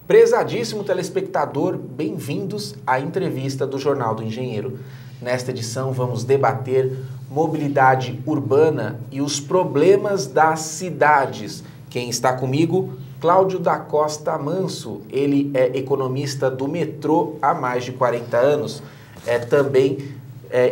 Prezadíssimo telespectador, bem-vindos à entrevista do Jornal do Engenheiro. Nesta edição vamos debater mobilidade urbana e os problemas das cidades. Quem está comigo? Cláudio da Costa Manso. Ele é economista do metrô há mais de 40 anos. É também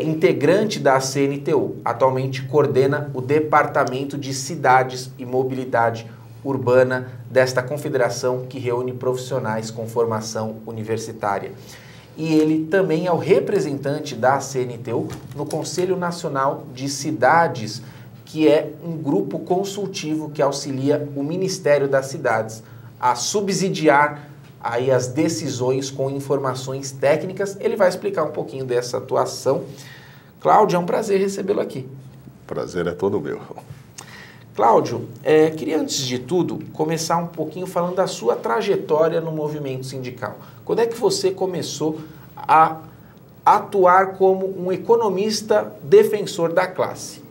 integrante da CNTU. Atualmente coordena o Departamento de Cidades e Mobilidade Urbana desta confederação que reúne profissionais com formação universitária. E ele também é o representante da CNTU no Conselho Nacional de Cidades, que é um grupo consultivo que auxilia o Ministério das Cidades a subsidiar aí as decisões com informações técnicas. Ele vai explicar um pouquinho dessa atuação. Cláudio, é um prazer recebê-lo aqui. Prazer é todo meu. Cláudio, queria antes de tudo começar um pouquinho falando da sua trajetória no movimento sindical. Quando é que você começou a atuar como um economista defensor da classe?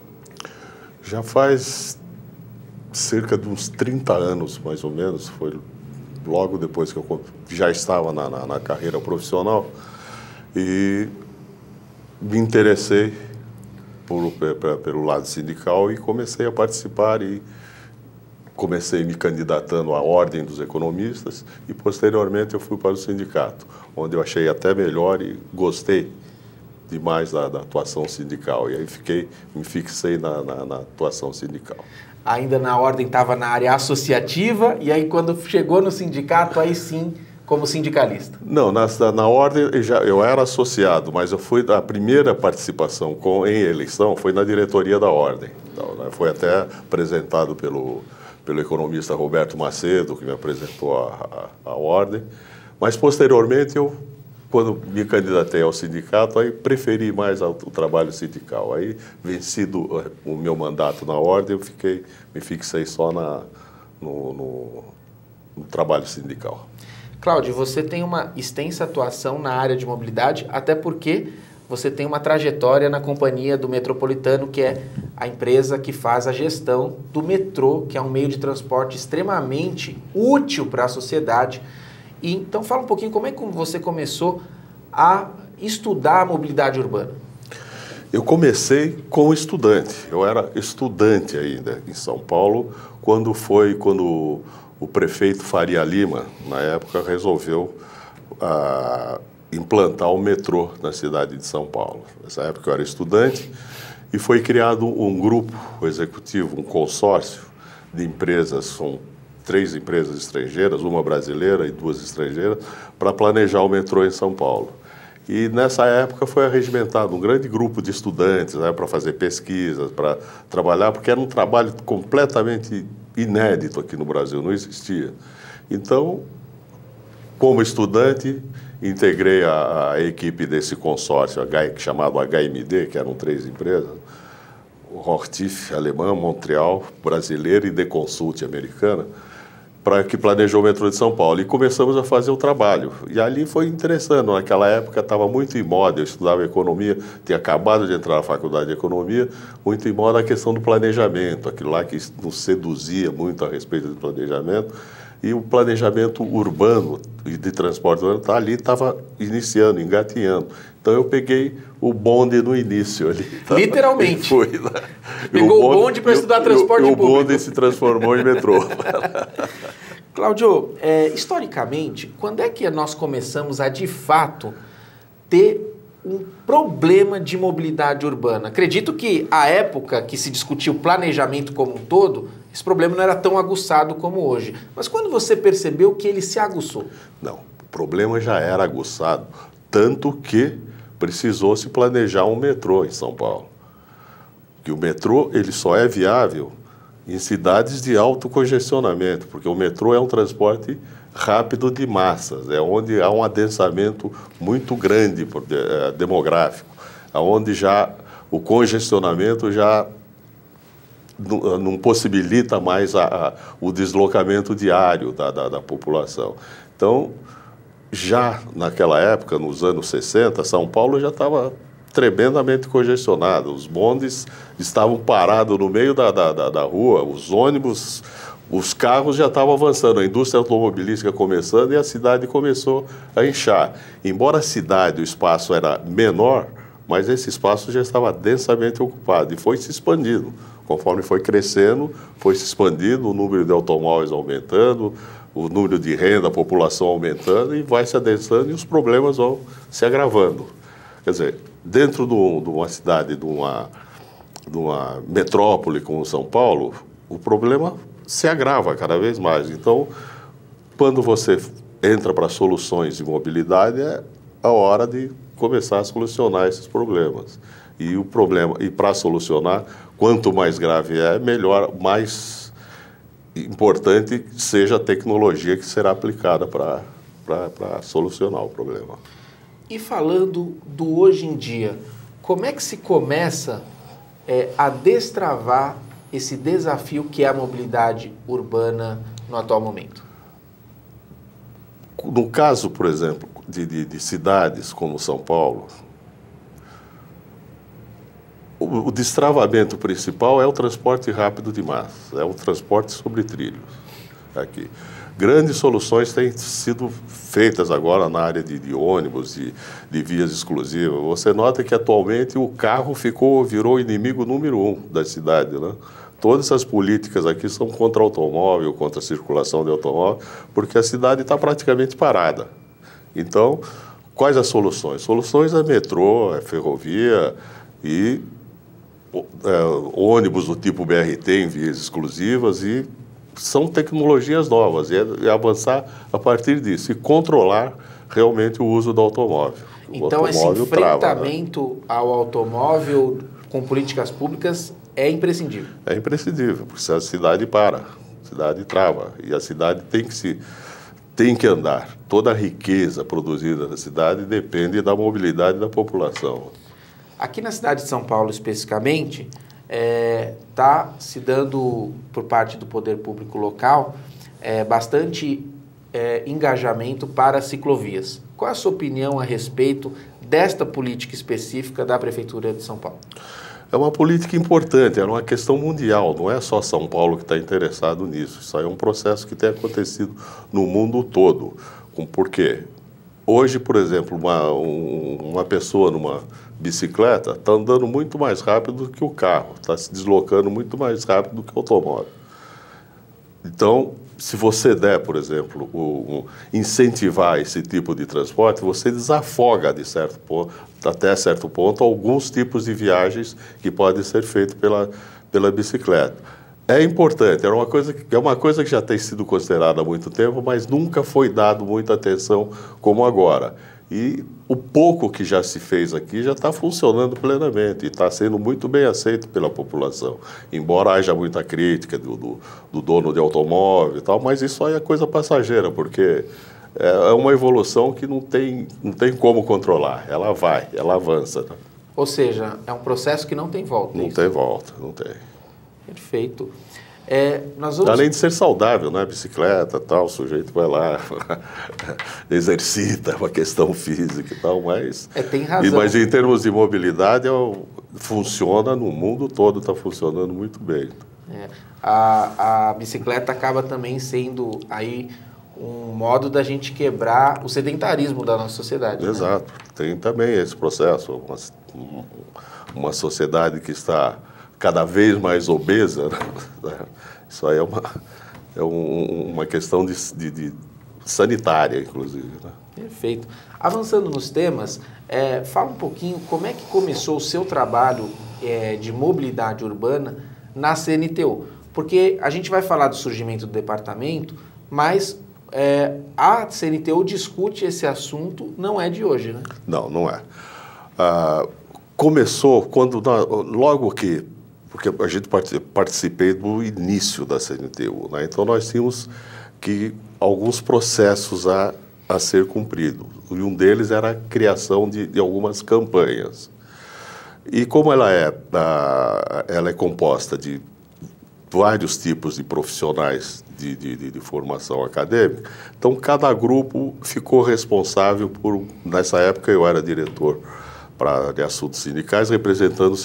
Já faz cerca de uns 30 anos, mais ou menos, foi logo depois que eu já estava na carreira profissional e me interessei pelo lado sindical e comecei a participar e comecei me candidatando à Ordem dos Economistas e posteriormente eu fui para o sindicato, onde eu achei até melhor e gostei demais da atuação sindical. E aí me fixei na atuação sindical. Ainda na Ordem estava na área associativa e aí quando chegou no sindicato, aí sim, como sindicalista? Não, na Ordem eu era associado, mas a primeira participação em eleição foi na diretoria da Ordem. Então, né, foi até apresentado pelo economista Roberto Macedo, que me apresentou a Ordem, mas posteriormente quando me candidatei ao sindicato, aí preferi mais o trabalho sindical. Aí, vencido o meu mandato na Ordem, me fixei só no trabalho sindical. Cláudio, você tem uma extensa atuação na área de mobilidade, até porque você tem uma trajetória na Companhia do Metropolitano, que é a empresa que faz a gestão do metrô, que é um meio de transporte extremamente útil para a sociedade. E, então, fala um pouquinho como é que você começou a estudar a mobilidade urbana. Eu comecei como estudante. Eu era estudante ainda em São Paulo, quando o prefeito Faria Lima, na época, resolveu implantar o metrô na cidade de São Paulo. Nessa época eu era estudante e foi criado um grupo executivo, um consórcio de empresas, são 3 empresas estrangeiras, uma brasileira e 2 estrangeiras, para planejar o metrô em São Paulo. E nessa época foi arregimentado um grande grupo de estudantes, né, para fazer pesquisas, para trabalhar, porque era um trabalho completamente inédito aqui no Brasil, não existia. Então, como estudante, integrei a equipe desse consórcio chamado HMD, que eram 3 empresas, o Hortif, alemã, Montreal, brasileira e Deconsult, americana, que planejou o metrô de São Paulo. E começamos a fazer o trabalho. E ali foi interessante. Naquela época estava muito em moda, eu estudava economia, tinha acabado de entrar na faculdade de economia, muito em moda a questão do planejamento, aquilo lá que nos seduzia muito a respeito do planejamento. E o planejamento urbano e de transporte urbano estava iniciando, engatinhando. Então eu peguei o bonde no início ali. Literalmente. Fui, Pegou o bonde para estudar transporte público. O bonde se transformou em metrô. Cláudio, historicamente, quando é que nós começamos a, de fato, ter um problema de mobilidade urbana? Acredito que a época que se discutia o planejamento como um todo, esse problema não era tão aguçado como hoje. Mas quando você percebeu que ele se aguçou? Não, o problema já era aguçado, tanto que precisou se planejar um metrô em São Paulo. Que o metrô ele só é viável em cidades de alto congestionamento, porque o metrô é um transporte rápido de massas, é onde há um adensamento muito grande demográfico, onde já o congestionamento já não possibilita mais o deslocamento diário da população. Então, já naquela época, nos anos 60, São Paulo já estava tremendamente congestionado. Os bondes estavam parados no meio da rua, os ônibus, os carros já estavam avançando, a indústria automobilística começando e a cidade começou a inchar. Embora a cidade, o espaço era menor, mas esse espaço já estava densamente ocupado e foi se expandindo. Conforme foi crescendo, foi se expandindo, o número de automóveis aumentando, o número de renda, a população aumentando e vai se adensando e os problemas vão se agravando. Quer dizer, dentro de uma cidade, de uma metrópole como São Paulo, o problema se agrava cada vez mais. Então, quando você entra para soluções de mobilidade, é a hora de começar a solucionar esses problemas. E para solucionar, quanto mais grave é, melhor, mais importante seja a tecnologia que será aplicada para solucionar o problema. E falando do hoje em dia, como é que se começa a destravar esse desafio que é a mobilidade urbana no atual momento? No caso, por exemplo, de cidades como São Paulo, o destravamento principal é o transporte rápido de massa, é o transporte sobre trilhos aqui. Grandes soluções têm sido feitas agora na área de ônibus, de vias exclusivas. Você nota que atualmente o carro virou o inimigo número 1 da cidade, né? Todas as políticas aqui são contra o automóvel, contra a circulação de automóvel, porque a cidade está praticamente parada. Então, quais as soluções? Soluções é metrô, é ferrovia e ônibus do tipo BRT em vias exclusivas e são tecnologias novas, e é avançar a partir disso e controlar realmente o uso do automóvel. Então, esse enfrentamento ao automóvel com políticas públicas é imprescindível? É imprescindível, porque a cidade para, a cidade trava, e a cidade tem que andar. Toda a riqueza produzida na cidade depende da mobilidade da população. Aqui na cidade de São Paulo, especificamente, está se dando, por parte do poder público local, bastante engajamento para ciclovias. Qual é a sua opinião a respeito desta política específica da Prefeitura de São Paulo? É uma política importante, é uma questão mundial, não é só São Paulo que está interessado nisso. Isso aí é um processo que tem acontecido no mundo todo. Por quê? Hoje, por exemplo, uma pessoa numa bicicleta está andando muito mais rápido do que o carro, está se deslocando muito mais rápido do que o automóvel. Então, se você der, por exemplo, incentivar esse tipo de transporte, você desafoga até certo ponto alguns tipos de viagens que podem ser feitas pela bicicleta. É importante, é uma coisa que já tem sido considerada há muito tempo, mas nunca foi dado muita atenção como agora. E o pouco que já se fez aqui já está funcionando plenamente e está sendo muito bem aceito pela população. Embora haja muita crítica do dono de automóvel e tal, mas isso aí é coisa passageira, porque é uma evolução que não tem como controlar. Ela avança. Né? Ou seja, é um processo que não tem volta. Não tem volta, não tem. Perfeito. Além de ser saudável, né? Bicicleta, tal, o sujeito vai lá, exercita, uma questão física e tal, mas... tem razão. Mas em termos de mobilidade, funciona no mundo todo, está funcionando muito bem. A bicicleta acaba também sendo aí um modo da gente quebrar o sedentarismo da nossa sociedade. Né? Exato. Tem também esse processo, uma sociedade que está cada vez mais obesa, né? Isso aí é uma questão de sanitária, inclusive. Né? Perfeito. Avançando nos temas, fala um pouquinho como é que começou o seu trabalho de mobilidade urbana na CNTU. Porque a gente vai falar do surgimento do departamento, mas a CNTU discute esse assunto, não é de hoje, né? Não é. Começou quando, logo que... Porque a gente participei do início da CNTU, né? Então nós tínhamos alguns processos a ser cumpridos. E um deles era a criação de algumas campanhas. E como ela é composta de vários tipos de profissionais de formação acadêmica, então cada grupo ficou responsável por... Nessa época eu era diretor de assuntos sindicais, representando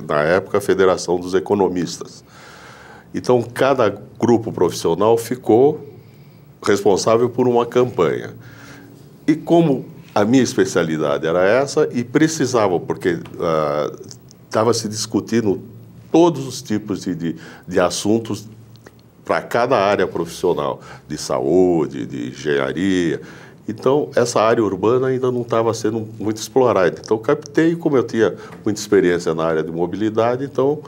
na época, a Federação dos Economistas. Então, cada grupo profissional ficou responsável por uma campanha. E como a minha especialidade era essa, e precisava, porque estava se discutindo todos os tipos de assuntos para cada área profissional, de saúde, de engenharia. Então, essa área urbana ainda não estava sendo muito explorada. Então, captei, como eu tinha muita experiência na área de mobilidade, então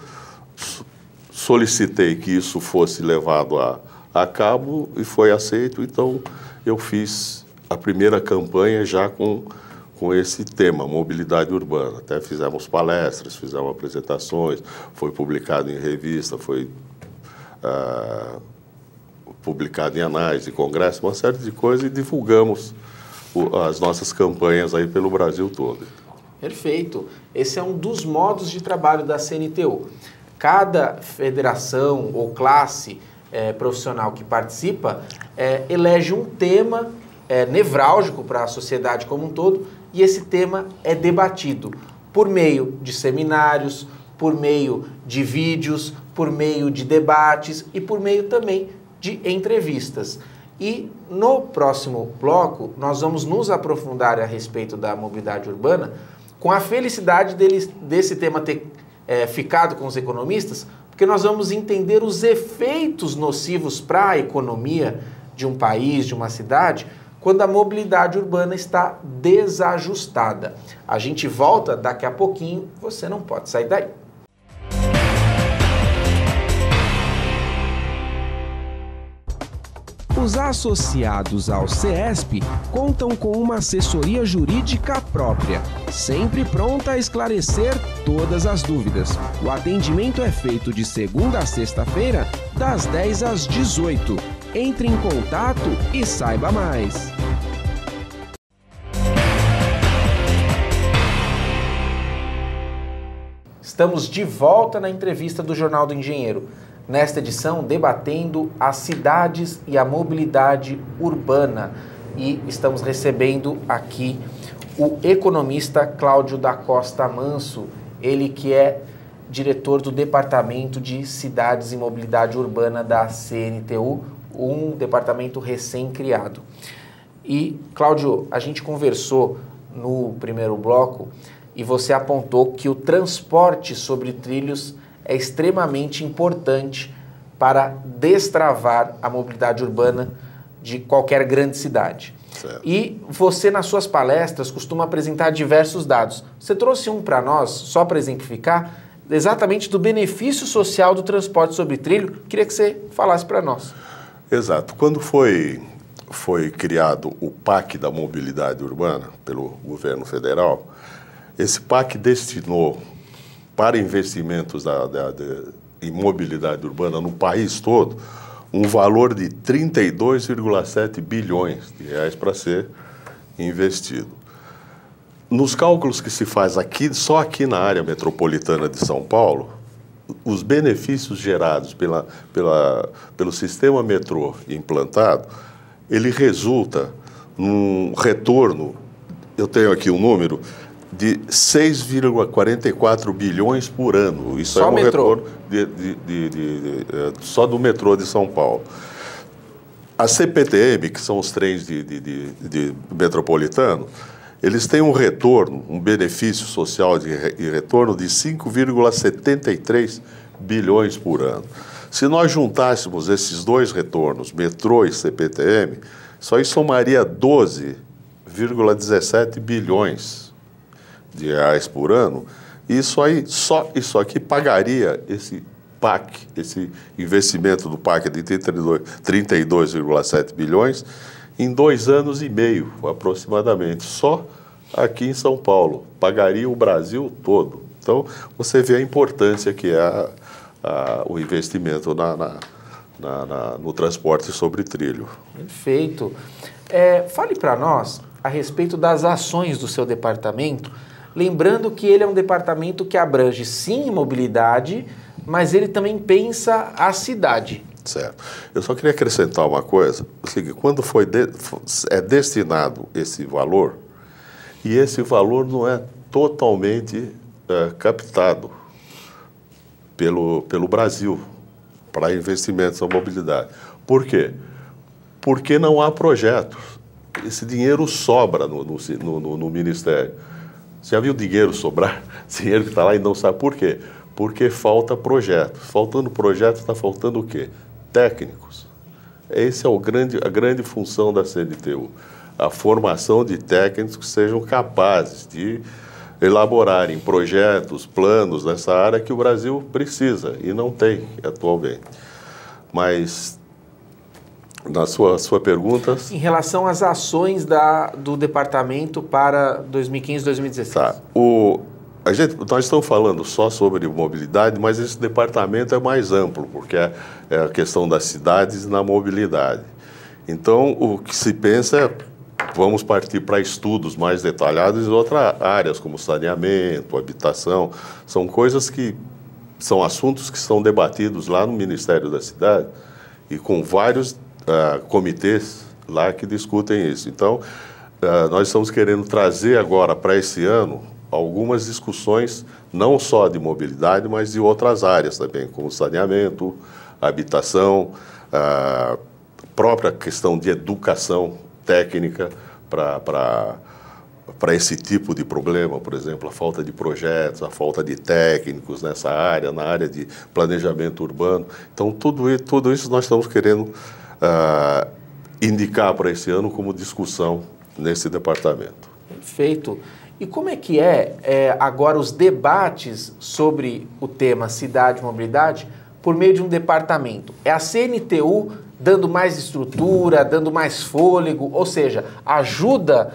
solicitei que isso fosse levado a cabo e foi aceito. Então, eu fiz a primeira campanha já com esse tema, mobilidade urbana. Até fizemos palestras, fizemos apresentações, foi publicado em revista, foi publicado em anais de congresso, uma série de coisas, e divulgamos as nossas campanhas aí pelo Brasil todo. Perfeito. Esse é um dos modos de trabalho da CNTU. Cada federação ou classe profissional que participa elege um tema nevrálgico para a sociedade como um todo, e esse tema é debatido por meio de seminários, por meio de vídeos, por meio de debates e por meio também de entrevistas. E no próximo bloco, nós vamos nos aprofundar a respeito da mobilidade urbana, com a felicidade desse tema ter ficado com os economistas, porque nós vamos entender os efeitos nocivos para a economia de um país, de uma cidade, quando a mobilidade urbana está desajustada. A gente volta daqui a pouquinho, você não pode sair daí. Os associados ao CESP contam com uma assessoria jurídica própria, sempre pronta a esclarecer todas as dúvidas. O atendimento é feito de segunda a sexta-feira, das 10 às 18. Entre em contato e saiba mais. Estamos de volta na entrevista do Jornal do Engenheiro. Nesta edição, debatendo as cidades e a mobilidade urbana. E estamos recebendo aqui o economista Cláudio da Costa Manso, ele que é diretor do Departamento de Cidades e Mobilidade Urbana da CNTU, um departamento recém-criado. E, Cláudio, a gente conversou no primeiro bloco e você apontou que o transporte sobre trilhos é extremamente importante para destravar a mobilidade urbana de qualquer grande cidade. Certo. E você, nas suas palestras, costuma apresentar diversos dados. Você trouxe um para nós, só para exemplificar, exatamente do benefício social do transporte sobre trilho. Queria que você falasse para nós. Exato. Quando foi criado o PAC da mobilidade urbana pelo governo federal, esse PAC destinou para investimentos em mobilidade urbana no país todo um valor de 32,7 bilhões de reais para ser investido. Nos cálculos que se faz aqui, só aqui na área metropolitana de São Paulo, os benefícios gerados pelo sistema metrô implantado, ele resulta num retorno, eu tenho aqui um número, de 6,44 bilhões por ano. Isso só é um metrô. retorno só do metrô de São Paulo. A CPTM, que são os trens de metropolitano, eles têm um retorno, um benefício social de retorno de 5,73 bilhões por ano. Se nós juntássemos esses dois retornos, metrô e CPTM, isso aí somaria 12,17 bilhões de reais por ano. E só isso aqui pagaria esse PAC, esse investimento do PAC de 32,7 bilhões em 2 anos e meio, aproximadamente, só aqui em São Paulo. Pagaria o Brasil todo. Então, você vê a importância que é o investimento no transporte sobre trilho. Perfeito. Fale para nós a respeito das ações do seu departamento, lembrando que ele é um departamento que abrange, sim, mobilidade, mas ele também pensa a cidade. Certo. Eu só queria acrescentar uma coisa, o seguinte, quando é destinado esse valor, e esse valor não é totalmente captado pelo Brasil. para investimentos na mobilidade. Por quê? Porque não há projetos. Esse dinheiro sobra no Ministério. Já viu dinheiro sobrar? Dinheiro que está lá e não sabe por quê? Porque falta projeto. Faltando projeto, está faltando o quê? Técnicos. Essa é a grande função da CNTU. A formação de técnicos que sejam capazes de elaborarem projetos, planos nessa área que o Brasil precisa e não tem atualmente. Mas, na sua pergunta... Em relação às ações do departamento para 2015 e 2016. Tá. Nós estamos falando só sobre mobilidade, mas esse departamento é mais amplo, porque é a questão das cidades e na mobilidade. Então, o que se pensa é, vamos partir para estudos mais detalhados em outras áreas, como saneamento, habitação. São coisas são assuntos que são debatidos lá no Ministério da Cidade e com vários comitês lá que discutem isso. Então, nós estamos querendo trazer agora para esse ano algumas discussões, não só de mobilidade, mas de outras áreas também, como saneamento, habitação, a própria questão de educação técnica para esse tipo de problema, por exemplo, a falta de projetos, a falta de técnicos nessa área, na área de planejamento urbano. Então, tudo isso nós estamos querendo indicar para esse ano como discussão nesse departamento. Perfeito. E como é que agora os debates sobre o tema cidade e mobilidade por meio de um departamento? É a CNTU dando mais estrutura, dando mais fôlego, ou seja, ajuda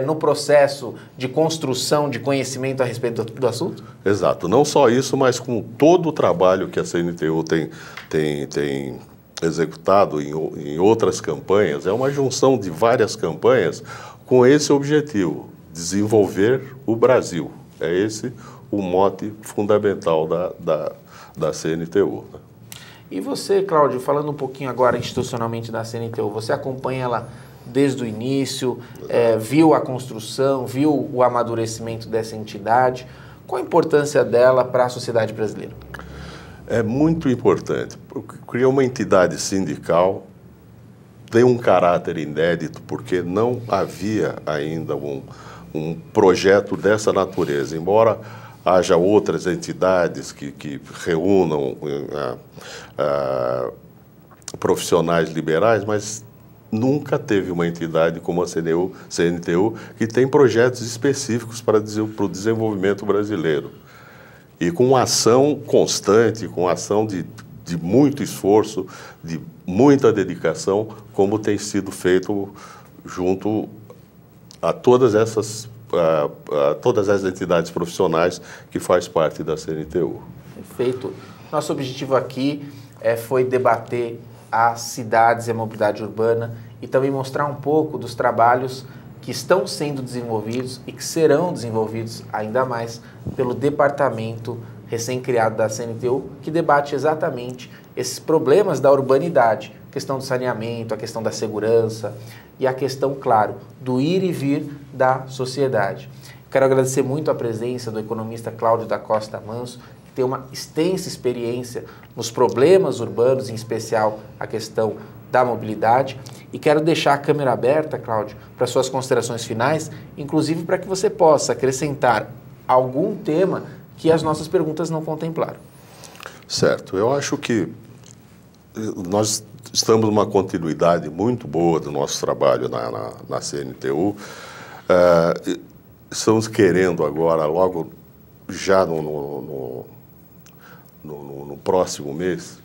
no processo de construção de conhecimento a respeito do assunto? Exato. Não só isso, mas com todo o trabalho que a CNTU tem executado em outras campanhas, é uma junção de várias campanhas com esse objetivo, desenvolver o Brasil. É esse o mote fundamental da CNTU. Né? E você, Cláudio, falando um pouquinho agora institucionalmente da CNTU, você acompanha ela desde o início, viu a construção, viu o amadurecimento dessa entidade. Qual a importância dela para a sociedade brasileira? É muito importante. Criar uma entidade sindical tem um caráter inédito, porque não havia ainda um projeto dessa natureza, embora haja outras entidades que reúnam profissionais liberais, mas nunca teve uma entidade como a CNTU que tem projetos específicos para o desenvolvimento brasileiro. E com ação constante, com ação de muito esforço, de muita dedicação, como tem sido feito junto a todas essas entidades profissionais que faz parte da CNTU. Perfeito. Nosso objetivo aqui foi debater as cidades e a mobilidade urbana e também mostrar um pouco dos trabalhos que estão sendo desenvolvidos e que serão desenvolvidos ainda mais pelo departamento recém-criado da CNTU, que debate exatamente esses problemas da urbanidade, a questão do saneamento, a questão da segurança e a questão, claro, do ir e vir da sociedade. Quero agradecer muito a presença do economista Cláudio da Costa Manso, que tem uma extensa experiência nos problemas urbanos, em especial a questão da mobilidade. E quero deixar a câmera aberta, Cláudio, para suas considerações finais, inclusive para que você possa acrescentar algum tema que as nossas perguntas não contemplaram. Certo. Eu acho que nós estamos numa continuidade muito boa do nosso trabalho na CNTU. Estamos querendo agora, logo já no próximo mês,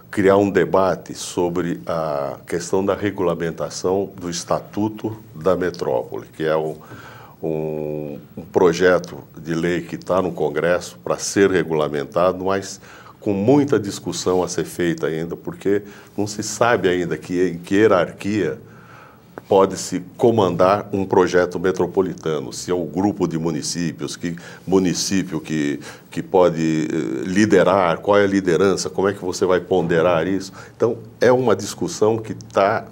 criar um debate sobre a questão da regulamentação do Estatuto da Metrópole, que é um projeto de lei que está no Congresso para ser regulamentado, mas com muita discussão a ser feita ainda, porque não se sabe ainda em que hierarquia pode-se comandar um projeto metropolitano, se é um grupo de municípios, que município que pode liderar, qual é a liderança, como é que você vai ponderar isso. Então, é uma discussão que está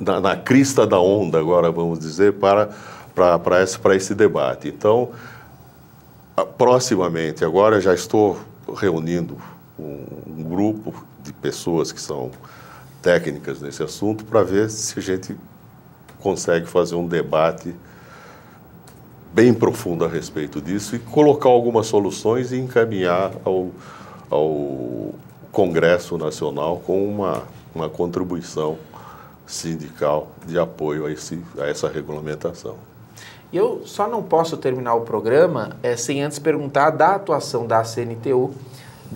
na crista da onda, agora vamos dizer, para esse debate. Então, proximamente, agora já estou reunindo um grupo de pessoas que são técnicas nesse assunto para ver se a gente consegue fazer um debate bem profundo a respeito disso e colocar algumas soluções e encaminhar ao Congresso Nacional com uma contribuição sindical de apoio a essa regulamentação. Eu só não posso terminar o programa sem antes perguntar da atuação da CNTU,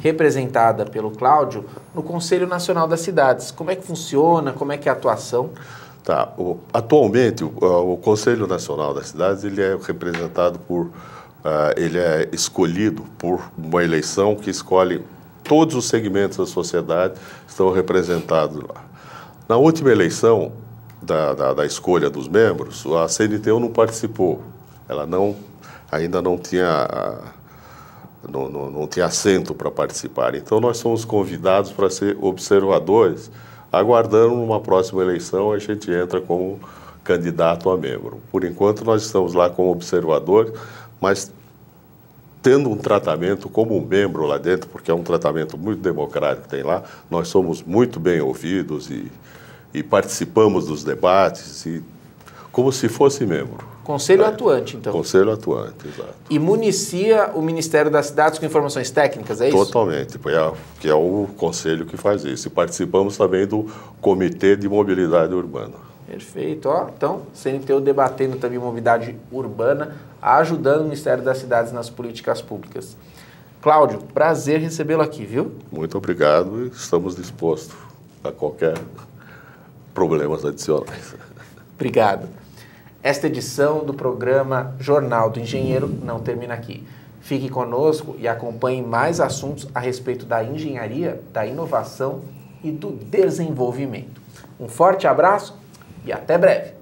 representada pelo Cláudio, no Conselho Nacional das Cidades. Como é que funciona, como é que é a atuação? Tá. Atualmente, o Conselho Nacional das Cidades ele é representado ele é escolhido por uma eleição que escolhe todos os segmentos da sociedade estão representados lá. Na última eleição da escolha dos membros, a CNTU não participou. Ela ainda não tinha assento para participar. Então, nós somos convidados para ser observadores, aguardando numa próxima eleição a gente entra como candidato a membro. Por enquanto, nós estamos lá como observadores, mas tendo um tratamento como um membro lá dentro, porque é um tratamento muito democrático que tem lá, nós somos muito bem ouvidos e participamos dos debates, como se fosse membro. Conselho atuante, então. Conselho atuante, exato. E municia o Ministério das Cidades com informações técnicas, é isso? Totalmente, que é o conselho que faz isso. E participamos também do Comitê de Mobilidade Urbana. Perfeito. Então, CNTU debatendo também mobilidade urbana, ajudando o Ministério das Cidades nas políticas públicas. Cláudio, prazer recebê-lo aqui, viu? Muito obrigado e estamos dispostos a qualquer problemas adicionais. Obrigado. Esta edição do programa Jornal do Engenheiro não termina aqui. Fique conosco e acompanhe mais assuntos a respeito da engenharia, da inovação e do desenvolvimento. Um forte abraço e até breve.